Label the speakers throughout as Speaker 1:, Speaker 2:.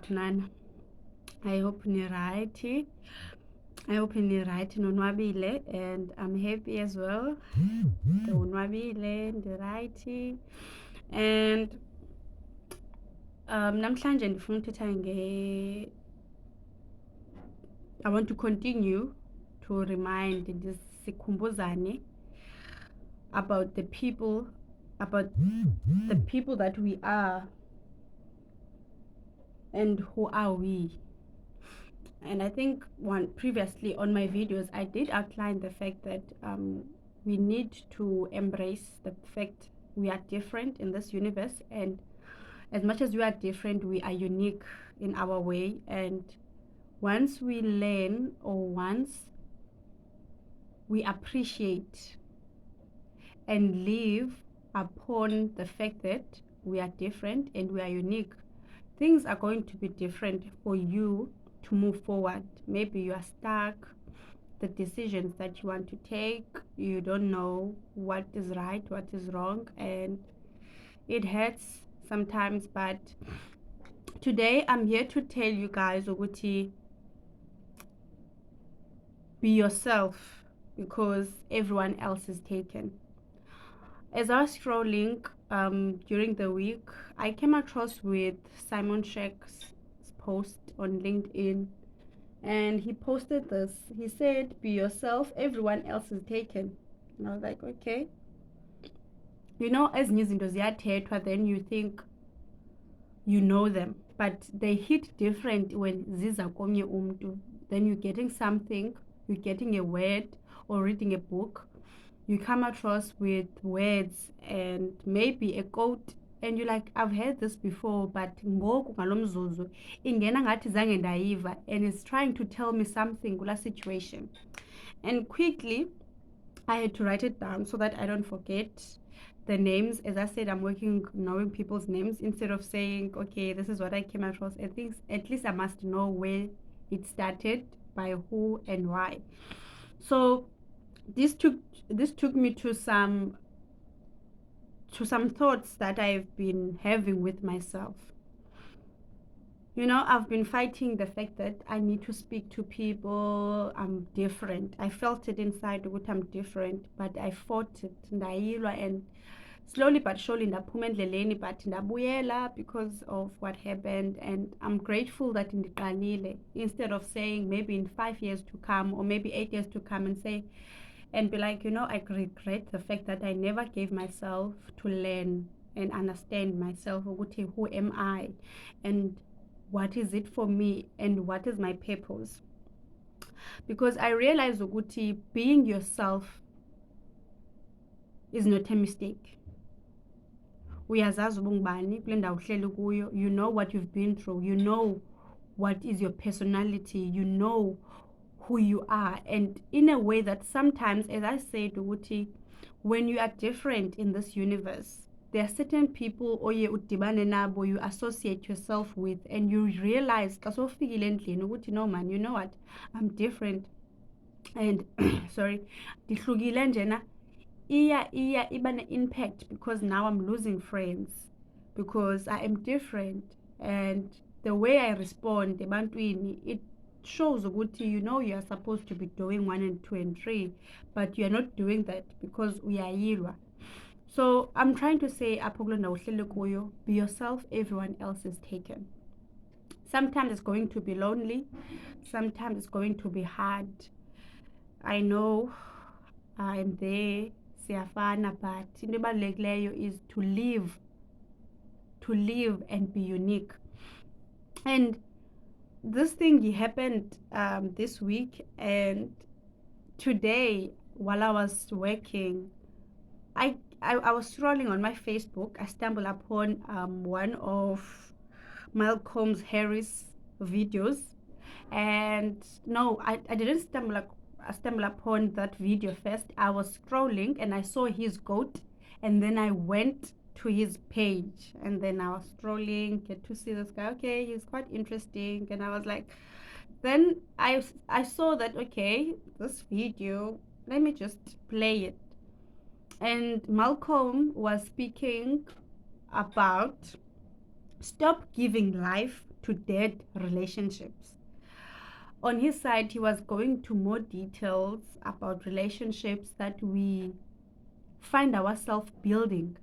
Speaker 1: Tunana. I hope ni right. I hope ni right nonwabile, and I'm happy as well. Nonwabile, ndi right. And namhlanje ndifuna uthetha I want to continue to remind sikhumbuzane about the people that we are and who are we. And I think previously on my videos I did outline the fact that we need to embrace the fact we are different in this universe, and as much as we are different, we are unique in our way. And once we learn, or once we appreciate and live upon the fact that we are different and we are unique, things are going to be different for you to move forward. Maybe you are stuck, the decisions that you want to take, you don't know what is right, what is wrong, and it hurts sometimes. But today I'm here to tell you guys, ukuthi, be yourself, because everyone else is taken. As I was scrolling during the week, I came across with Simon Sheck's post on LinkedIn, and he posted this. He said, be yourself, everyone else is taken. And I was like, okay. You know, as izinto ziyathethwa, then you think you know them, but they hit different when ziza komnye umntu. Then you're getting something, you're getting a word, or reading a book, you come across with words and maybe a quote, and you're like, I've heard this before, but ngoku ngalomzuzu ingena ngathi zange ndayiva, and it's trying to tell me something kula situation. And quickly I had to write it down so that I don't forget the names. As I said, I'm working knowing people's names instead of saying, okay, this is what I came across. I think at least I must know where it started, by who and why. So this took me to some thoughts that I've been having with myself. You know, I've been fighting the fact that I need to speak to people. I'm different. I felt it inside what I'm different, but I fought it. And slowly but surely ndaphuma endleleni, but ndabuyela because of what happened. And I'm grateful that ndiqalile, instead of saying maybe in 5 years to come, or maybe 8 years to come, and be like, you know, I regret the fact that I never gave myself to learn and understand myself. Who am I, and what is it for me, and what is my purpose? Because I realize ukuthi being yourself is not a mistake. Uyazazi ubungubani kule ndawo uhleli kuyo. You know what you've been through, you know what is your personality, you know who you are. And in a way that sometimes, as I said, ukuthi, when you are different in this universe, there are certain people oye udibane nabo, you associate yourself with, and you realize xa sowufikile endlini ukuthi, no man, you know what, I'm different, and sorry, ndihlukile njena, iba ne-impact, because now I'm losing friends because I am different. And the way I respond ebantwini, it shows ukuthi, you know, you are supposed to be doing 1 and 2 and 3, but you are not doing that because uyayilwa. So I'm trying to say, be yourself, everyone else is taken. Sometimes it's going to be lonely, sometimes it's going to be hard. I know I'm there, siyafana, but into ebalulekileyo is to live and be unique. And this thing happened this week, and today while I was working, I was scrolling on my Facebook. I stumbled upon one of Malcolm Harris videos, and no, I didn't stumble upon that video first. I was scrolling and I saw his goat, and then I went to his page, and then I was scrolling, get to see this guy. Okay, he's quite interesting, and I was like, then I saw that, okay, this video, let me just play it. And Malcolm was speaking about Stop giving life to dead relationships. On his side, he was going to more details about relationships that we find ourselves building,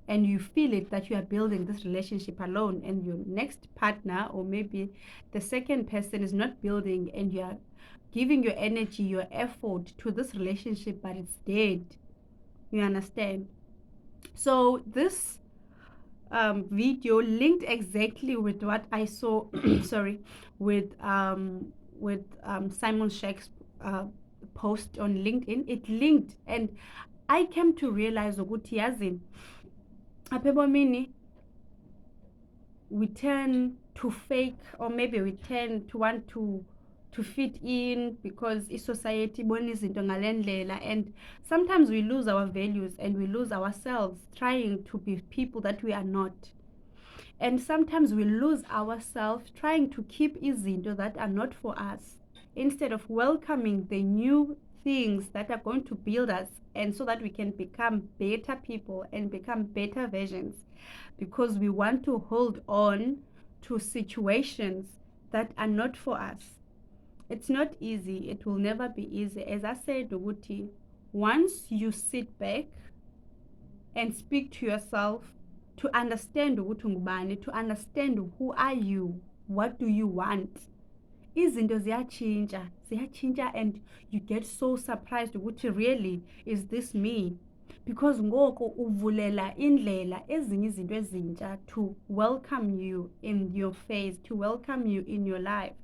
Speaker 1: and you feel it that you are building this relationship alone, and your next partner or maybe the second person is not building, and you are giving your energy, your effort to this relationship, but it's dead. You understand? So this video linked exactly with what I saw sorry, with Simon Sheck's post on LinkedIn. It linked, and I came to realize ukuthi yazi apha ebomini we tend to fake, or maybe we tend to want to fit in because society ibona izinto ngale ndlela, and sometimes we lose our values and we lose ourselves trying to be people that we are not. And sometimes we lose ourselves trying to keep izinto that are not for us, instead of welcoming the new things that are going to build us, and so that we can become better people and become better versions, because we want to hold on to situations that are not for us. It's not easy. It will never be easy. As I said, Uguti, once you sit back and speak to yourself, to understand ukuthi ungubani, to understand who are you, what do you want, izinto ziyachinja, and you get so surprised ukuthi really, is this me? Because ngoko uvulela indlela ezinye izinto ezintsha to welcome you in your phase, to welcome you in your life.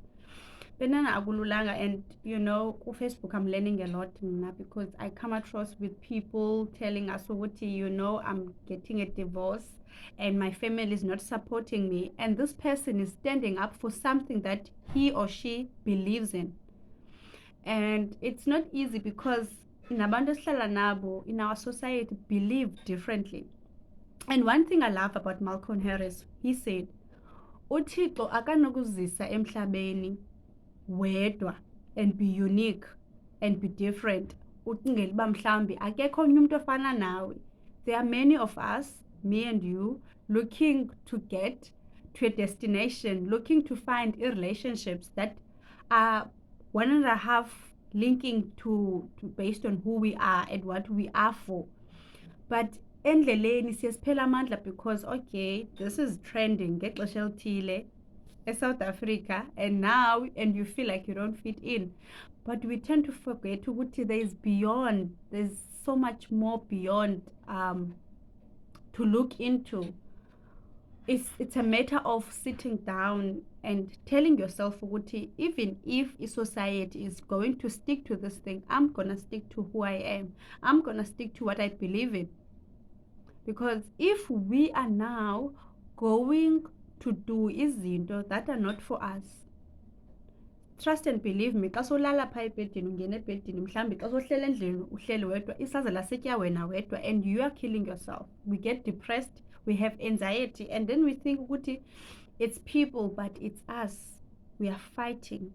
Speaker 1: Benana akululanga, and you know, on Facebook I'm learning a lot now, because I come across with people telling us, you know, I'm getting a divorce and my family is not supporting me, and this person is standing up for something that he or she believes in. And it's not easy, because nabantu esihlala nabo in our society believe differently. And one thing I love about Malcolm Harris, he said, uThixo akanokuzisa emhlabeni wedwa and be unique and be different, ucingela uba mhlawumbi akekho omnye umuntu ofana nawe. There are many of us, me and you, looking to get to a destination, looking to find relationships that are one and a half linking to based on who we are and what we are for. But endleleni siyasiphela amandla, because okay, this is trending ngexesha elithile South Africa, and now, and you feel like you don't fit in. But we tend to forget there's beyond, there's so much more beyond to look into. It's a matter of sitting down and telling yourself, even if society is going to stick to this thing, I'm gonna stick to who I am. I'm gonna stick to what I believe in. Because if we are now going to do izinto that are not for us, trust and believe me, xa solala phaa ebhedini, ungena ebhedini, mhlawumbi xa sohlele endlini uhleli wedwa, isaze lasitya wena wedwa, and you are killing yourself. We get depressed, we have anxiety, and then we think ukuthi it's people, but it's us. We are fighting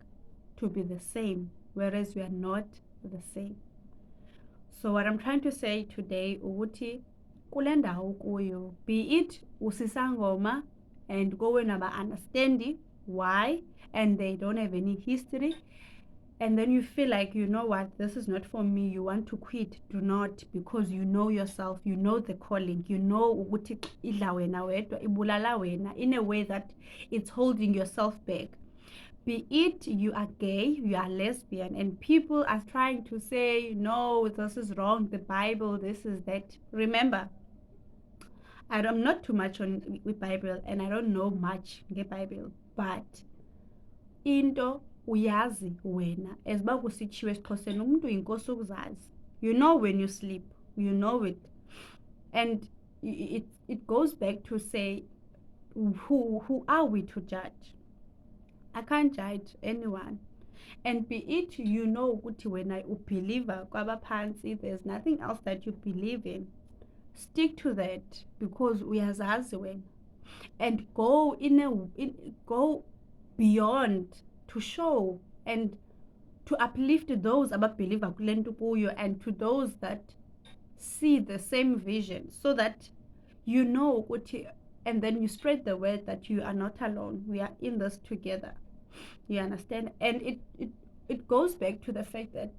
Speaker 1: to be the same, whereas we are not the same. So what I'm trying to say today, ukuthi kule ndawo kuyo, be it usisangoma and going about understanding why, and they don't have any history, and then you feel like, you know what, this is not for me, you want to quit, do not, because you know yourself, you know the calling, you know ukuthi idla wena wedwa, ibulala wena, in a way that it's holding yourself back. Be it you are gay, you are lesbian, and people are trying to say, no, this is wrong, the Bible, this is that. Remember, I'm not too much on with Bible, and I don't know much the Bible, but into uyazi wena, as uba kusitshiwo esiXhoseni, umuntu yinkosi ukuzazi. You know when you sleep, you know it. And it goes back to say, who are we to judge? I can't judge anyone. And be it, you know ukuthi wena ubeliever kwabaphansi, there's nothing else that you believe in. Stick to that, because uyazazi wena, and go go beyond to show and to uplift those ababeliever kule nto kuyo, and to those that see the same vision, so that you know ukuthi and then you spread the word that you are not alone. We are in this together. You understand? And it goes back to the fact that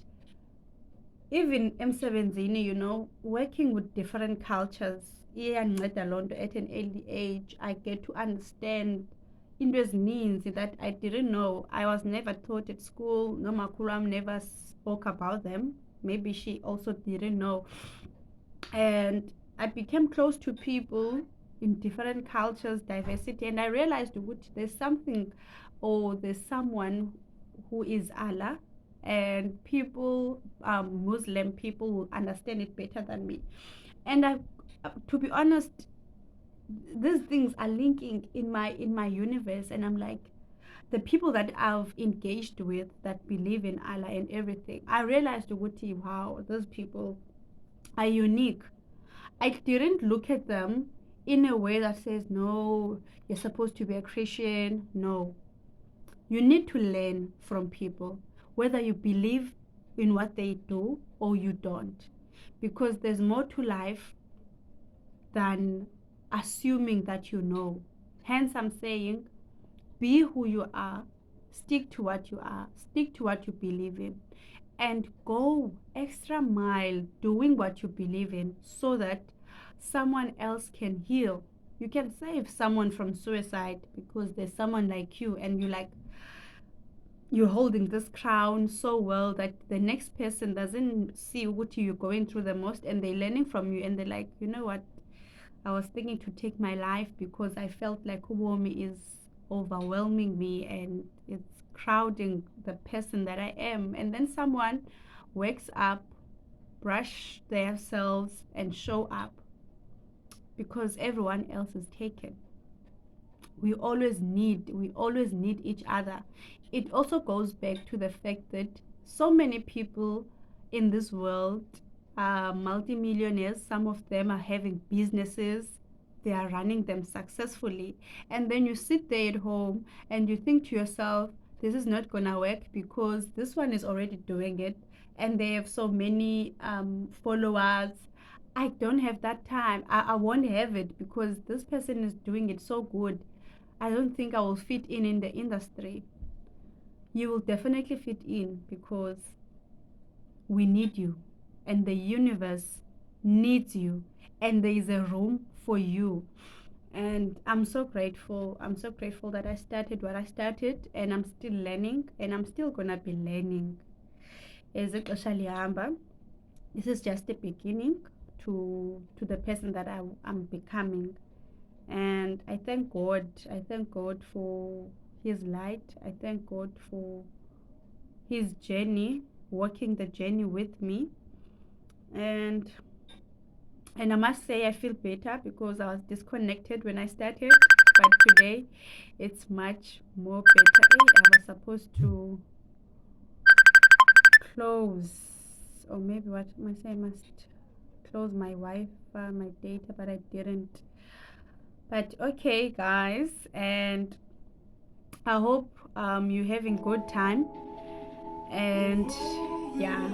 Speaker 1: even emsebenzini, working with different cultures, iyanceda loo nto at an early age. I get to understand into ezininzi that I didn't know. I was never taught at school. Nomakhulu wam never spoke about them. Maybe she also didn't know. And I became close to people in different cultures, diversity, and I realized which there's something, or there's someone who is Allah, and people, Muslim people, will understand it better than me. And to be honest, these things are linking in my universe, and I'm like, the people that I've engaged with that believe in Allah and everything, I realized, wow, those people are unique. I didn't look at them in a way that says, no, you're supposed to be a Christian. No. You need to learn from people, whether you believe in what they do or you don't. Because there's more to life than assuming that you know. Hence, I'm saying, be who you are, stick to what you are, stick to what you believe in, and go extra mile doing what you believe in so that someone else can heal. You can save someone from suicide because there's someone like you, and you're holding this crown so well that the next person doesn't see what you're going through the most, and they're learning from you, and they're like, you know what, I was thinking to take my life because I felt like ubomi is overwhelming me and it's crowding the person that I am. And then someone wakes up, brush themselves, and show up because everyone else is taken. We always need each other. It also goes back to the fact that so many people in this world are multimillionaires. Some of them are having businesses, they are running them successfully, and then you sit there at home and you think to yourself, this is not gonna work because this one is already doing it and they have so many followers. I don't have that time. I won't have it because this person is doing it so good. I don't think I will fit in the industry. You will definitely fit in because we need you, and the universe needs you, and there is a room for you. And I'm so grateful. I'm so grateful that I started what I started, and I'm still learning, and I'm still gonna be learning. As ixesha lihamba, this is just the beginning to the person that I'm becoming. And I thank God. I thank God for his light. I thank God for his journey, walking the journey with me. And I must say I feel better because I was disconnected when I started, but today it's much more better. Hey, I was supposed to close, or maybe what must I must close my Wi-Fi, my data, but I didn't. But okay, guys, and I hope you're having good time. And yeah,